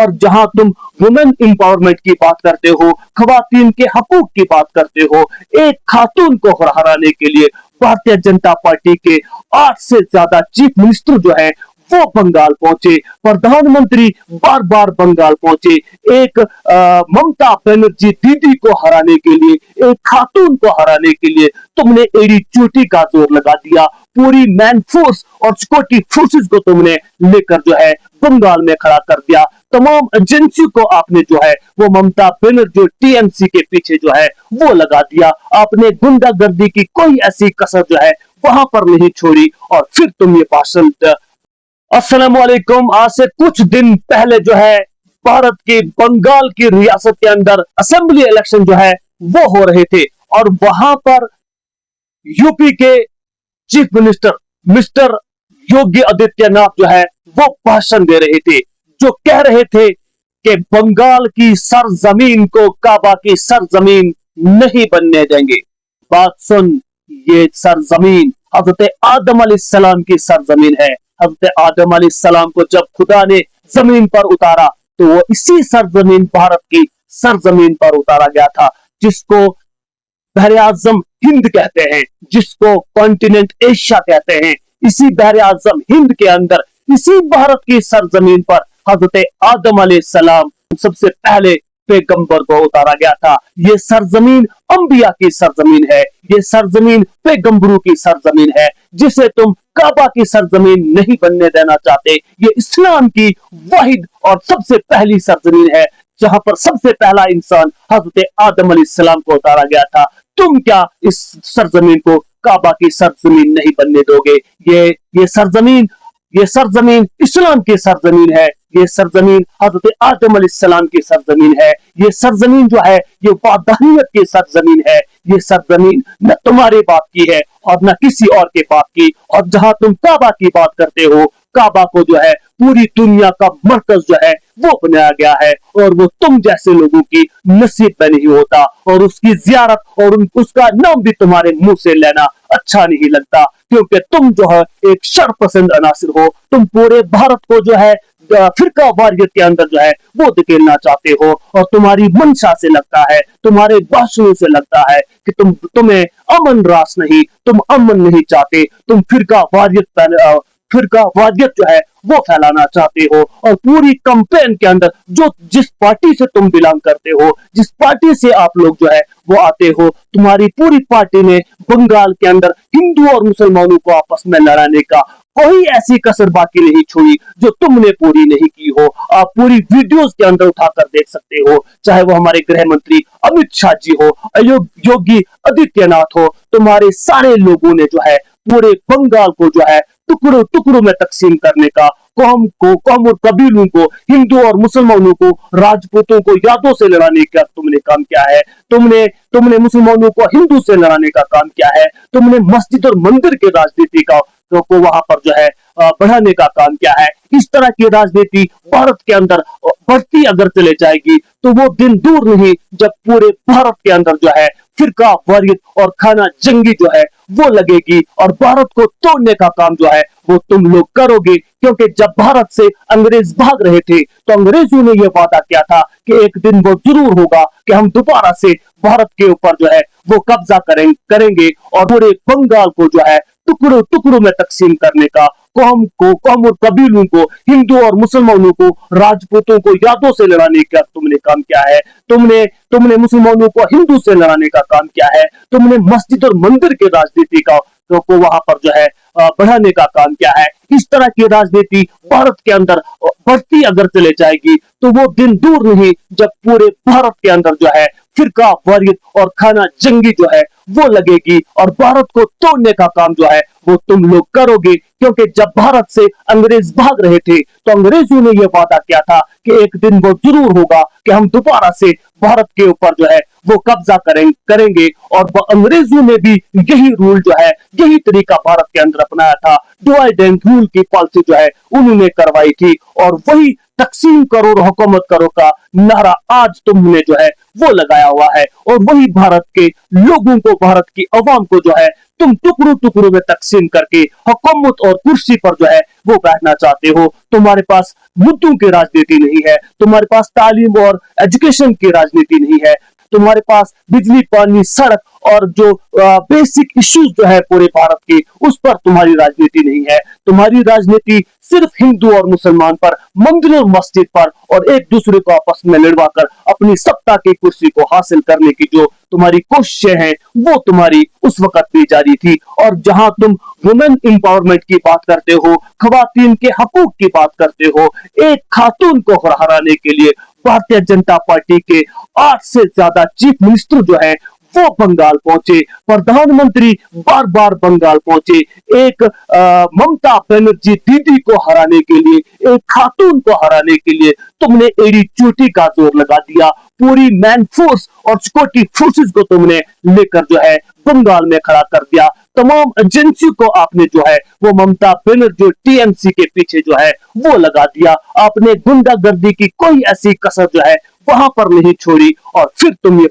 और जहां तुम वुमेन एम्पावरमेंट की बात करते हो, खवातीन के हकूक की बात करते हो, एक खातून को हराने के लिए भारतीय जनता पार्टी के 8 से ज्यादा चीफ मिनिस्टर जो है वो बंगाल पहुंचे, प्रधानमंत्री बार बार बंगाल पहुंचे, एक ममता बनर्जी दीदी को हराने के लिए, एक खातून को हराने के लिए तुमने एड़ी चोटी का जोर लगा दिया, पूरी मैन फोर्स और सिक्योरिटी फोर्सेस को तुमने लेकर जो है बंगाल में खड़ा कर दिया, तमाम एजेंसी को आपने जो है वो ममता बनर्जी टीएमसी के पीछे जो है वो लगा दिया, आपने गुंडागर्दी की कोई ऐसी कसर जो है वहां पर नहीं छोड़ी, और फिर तुम ये भाषण। अस्सलाम वालेकुम। आज से कुछ दिन पहले जो है भारत की बंगाल की रियासत के अंदर असेंबली इलेक्शन जो है वो हो रहे थे, और वहां पर यूपी के chief minister mister Yogi Adityanath जो है वो भाषण दे रहे थे, जो कह रहे थे कि बंगाल की सरजमीन को काबा की सरजमीन नहीं बनने देंगे। बात सुन, ये सरजमीन हजरत आदम अलैहिस्सलाम की सरजमीन है। हजरत आदम अलैहिस्सलाम को जब खुदा ने जमीन पर उतारा तो वो इसी सरजमीन भारत की सरजमीन पर उतारा गया था, जिसको बहरे आजम हिंद कहते हैं, जिसको कॉन्टिनेंट एशिया कहते हैं। इसी बहरे आजम हिंद के अंदर इसी भारत की सरजमीन पर हजरत आदम अलैहिस्सलाम सबसे पहले पैगंबर को उतारा गया था। ये सरजमीन अंबिया की सरजमीन है, ये सरजमीन पैगंबरों की सरजमीन है, जिसे तुम काबा की सरजमीन नहीं बनने देना चाहते। ये इस्लाम की वाहिद और सबसे पहली सरजमीन है, जहां पर सबसे पहला इंसान हजरत आदम अलैहिस्सलाम को उतारा गया था। तुम क्या इस सरजमीन को काबा की सरजमीन नहीं बनने दोगे? ये सरजमीन ये सरजमीन इस्लाम की सरजमीन है, ये सरजमीन हजरत आदम अलैहिस्सलाम की सरजमीन है, ये सरजमीन जो है ये वादानियत की सरजमीन है, ये सरजमीन न तुम्हारे बाप की है और न किसी और के बाप की। और जहां तुम काबा की बात करते हो, काबा को जो है पूरी दुनिया का मरकज जो है वो बनाया गया है, और वो तुम जैसे लोगों की नसीब में नहीं होता, और उसकी जियारत और उसका नाम भी तुम्हारे मुंह से लेना अच्छा नहीं लगता, क्योंकि तुम जो है एक शरपसंद अनासिर हो। तुम पूरे भारत को जो है फिरका वारियत के अंदर जो है वो धकेलना चाहते हो, और तुम्हारी मंशा से लगता है, तुम्हारे भाषणों से लगता है कि तुम्हें अमन रास नहीं, तुम अमन नहीं चाहते, तुम फिरका वारियत जो है वो फैलाना चाहते हो। और पूरी कैंपेन के अंदर जिस पार्टी से तुम बिलोंग करते हो, जिस पार्टी से आप लोग जो है वो आते हो, तुम्हारी पूरी पार्टी ने बंगाल के अंदर हिंदू और मुसलमानों को आपस में लड़ाने का कोई ऐसी कसर बाकी नहीं छोड़ी जो तुमने पूरी नहीं की हो। आप पूरी वीडियोस के अंदर उठाकर देख सकते हो, चाहे वो हमारे गृह मंत्री अमित शाह जी हो, योगी आदित्यनाथ हो, तुम्हारे सारे लोगों ने जो है पूरे बंगाल को जो है टुकड़ों टुकड़ों में तकसीम करने का, कौम और कबीलों को, हिंदू और मुसलमानों को, राजपूतों को यादों से लड़ाने का तुमने काम किया है। तुमने मुसलमानों को हिंदू से लड़ाने का काम किया है। तुमने मस्जिद और मंदिर की राजनीति को वहां पर जो है बढ़ाने का काम किया है। इस तरह की राजनीति भारत के अंदर बढ़ती अगर चले जाएगी तो वो दिन दूर नहीं जब पूरे भारत के अंदर जो है फिरका वारियत और खाना जंगी जो है वो लगेगी, और भारत को तोड़ने का काम जो है वो तुम लोग करोगे। क्योंकि जब भारत से अंग्रेज भाग रहे थे तो अंग्रेजों ने यह वादा किया था कि एक दिन वो जरूर होगा कि हम दोबारा से भारत के ऊपर जो है वो कब्जा करेंगे, और पूरे बंगाल को जो है टुकड़ों टुकड़ों में तकसीम करने का, कौम और कबीलों को, हिंदू और मुसलमानों को, राजपूतों को यादों से लड़ाने का तुमने काम किया है। तुमने मुसलमानों को हिंदू से लड़ाने का काम किया है। तुमने मस्जिद और मंदिर की राजनीति को वहां पर जो है बढ़ाने का काम किया है। इस तरह की राजनीति भारत के अंदर बढ़ती अगर चले जाएगी तो वो दिन दूर नहीं जब पूरे भारत के अंदर जो है फिरका वारियत और खाना जंगी जो है वो लगेगी, और भारत को तोड़ने का काम जो है वो तुम लोग करोगे। क्योंकि जब भारत से अंग्रेज भाग रहे थे तो अंग्रेजों ने यह वादा किया था कि एक दिन वो जरूर होगा कि हम दोबारा से भारत के ऊपर जो है वो कब्जा करेंगे। और अंग्रेजों ने भी यही रूल जो है, यही तरीका भारत के अंदर अपनाया था। डिवाइड एंड रूल की पॉलिसी जो है उन्होंने करवाई थी, और वही तकसीम करो और हुकूमत करो का नारा आज तुमने जो है वो लगाया हुआ है। और वही भारत के लोगों को, भारत की अवाम को जो है तुम टुकड़ों टुकड़ों में तकसीम करके हुकूमत और कुर्सी पर जो है वो बैठना चाहते हो। तुम्हारे पास मुद्दों की राजनीति नहीं है, तुम्हारे पास तालीम और एजुकेशन की राजनीति नहीं है, तुम्हारे पास बिजली, पानी, सड़क और जो बेसिक इश्यूज जो है पूरे भारत के, उस पर तुम्हारी राजनीति नहीं है। तुम्हारी राजनीति सिर्फ हिंदू और मुसलमान पर, मंदिर और मस्जिद पर, और एक दूसरे को आपस में लड़वाकर अपनी सत्ता की कुर्सी को हासिल करने की जो तुम्हारी कोशिशें हैं वो तुम्हारी उस वक्त भी जारी थी। और जहां तुम वुमेन एम्पावरमेंट की बात करते हो, खवातीन के हकूक की बात करते हो, एक खातून को हराने के लिए भारतीय जनता पार्टी के 8 से ज्यादा चीफ मिनिस्टर जो है वो बंगाल पहुंचे, प्रधानमंत्री बार बार बंगाल पहुंचे। एक ममता बनर्जी दीदी को हराने के लिए, एक खातून को हराने के लिए तुमने एड़ी चोटी का जोर लगा दिया। पूरी मैन फोर्स और सिक्योरिटी फोर्सेस को तुमने लेकर जो है बंगाल में खड़ा कर दिया। तमाम एजेंसी को आपने जो है वो ममता बनर्जी टीएमसी के पीछे जो है वो लगा दिया। आपने गुंडागर्दी की कोई ऐसी कसर जो है वहां पर नहीं छोड़ी। और फिर तुम ये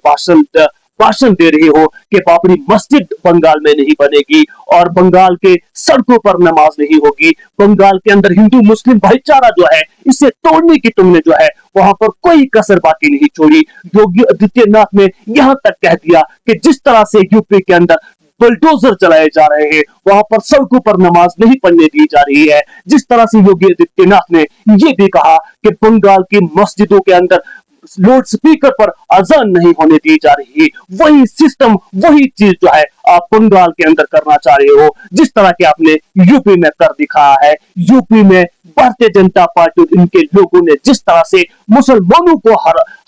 भाषण दे रहे हो कि बाबरी मस्जिद बंगाल में नहीं बनेगी और बंगाल के सड़कों पर नमाज नहीं होगी। बंगाल के अंदर हिंदू मुस्लिम भाईचारा जो है इसे तोड़ने की तुमने जो है वहां पर कोई कसर बाकी नहीं छोड़ी। योगी आदित्यनाथ ने यहां तक कह दिया कि जिस तरह से यूपी के अंदर बुलडोजर चलाए जा रहे हैं, वहां पर सड़कों पर नमाज नहीं पढ़ने दी जा रही है। जिस तरह से योगी आदित्यनाथ ने यह भी कहा कि बंगाल की मस्जिदों के अंदर लाउड स्पीकर पर अजान नहीं होने दी जा रही, वही सिस्टम, वही चीज जो है आप बंगाल के अंदर करना चाह रहे हो, जिस तरह के आपने यूपी में कर दिखाया है। यूपी में भारतीय जनता पार्टी और इनके लोगों ने जिस तरह से मुसलमानों को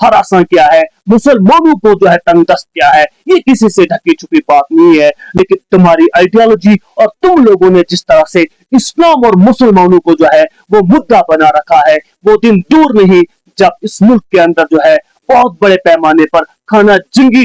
हरासा किया है, मुसलमानों को जो है तंगदस्त किया है, ये किसी से ढकी छुपी बात नहीं है। लेकिन तुम्हारी आइडियोलॉजी और तुम लोगों ने जिस तरह से इस्लाम और मुसलमानों को जो है वो मुद्दा बना रखा है, वो दिन दूर नहीं जब इस मुल्क के अंदर जो है बहुत बड़े पैमाने पर खाना जंगी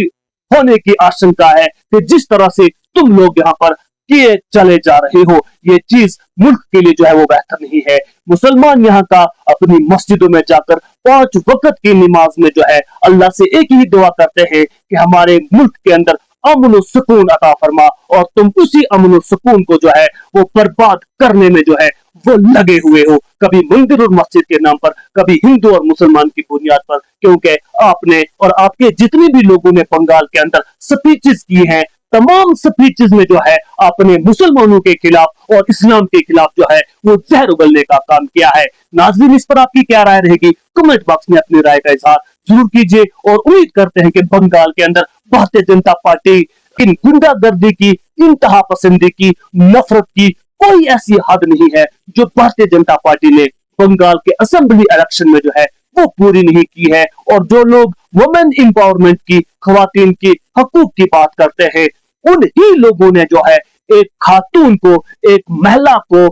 होने की आशंका है कि जिस तरह से तुम लोग यहाँ पर किए चले जा रहे हो, ये चीज मुल्क के लिए जो है वो बेहतर नहीं है। मुसलमान यहाँ का अपनी मस्जिदों में जाकर 5 वक्त की नमाज में जो है अल्लाह से एक ही दुआ करते हैं कि हमारे मुल्क के अंदर अमन और सुकून अता फरमा, और तुम उसी अमन और सुकून को जो है वो बर्बाद करने में जो है वो लगे हुए हो, कभी मंदिर और मस्जिद के नाम पर, कभी हिंदू और मुसलमान की बुनियाद पर। क्योंकि आपने और आपके जितने भी लोगों ने बंगाल के अंदर स्पीचेस की हैं, तमाम स्पीचेस में जो है आपने मुसलमानों के खिलाफ और इस्लाम के खिलाफ जो है वो जहर उगलने का काम किया है। नाज़रीन, इस पर आपकी क्या राय रहेगी? कमेंट बॉक्स में अपनी राय का इजहार जरूर कीजिए, और उम्मीद करते हैं कि बंगाल के अंदर भारतीय जनता पार्टी इन गुंडागर्दी की, इंतहा पसंदी की, नफरत की कोई ऐसी हद नहीं है जो भारतीय जनता पार्टी ने बंगाल के असेंबली इलेक्शन में जो है वो पूरी नहीं की है। और जो लोग वुमेन एम्पावरमेंट की, खवातीन की हकूक की बात करते हैं, उन ही लोगों ने जो है एक खातून को, एक महिला को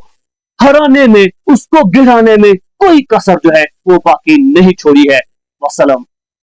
हराने में, उसको गिराने में कोई कसर जो है वो बाकी नहीं छोड़ी है। वसलम।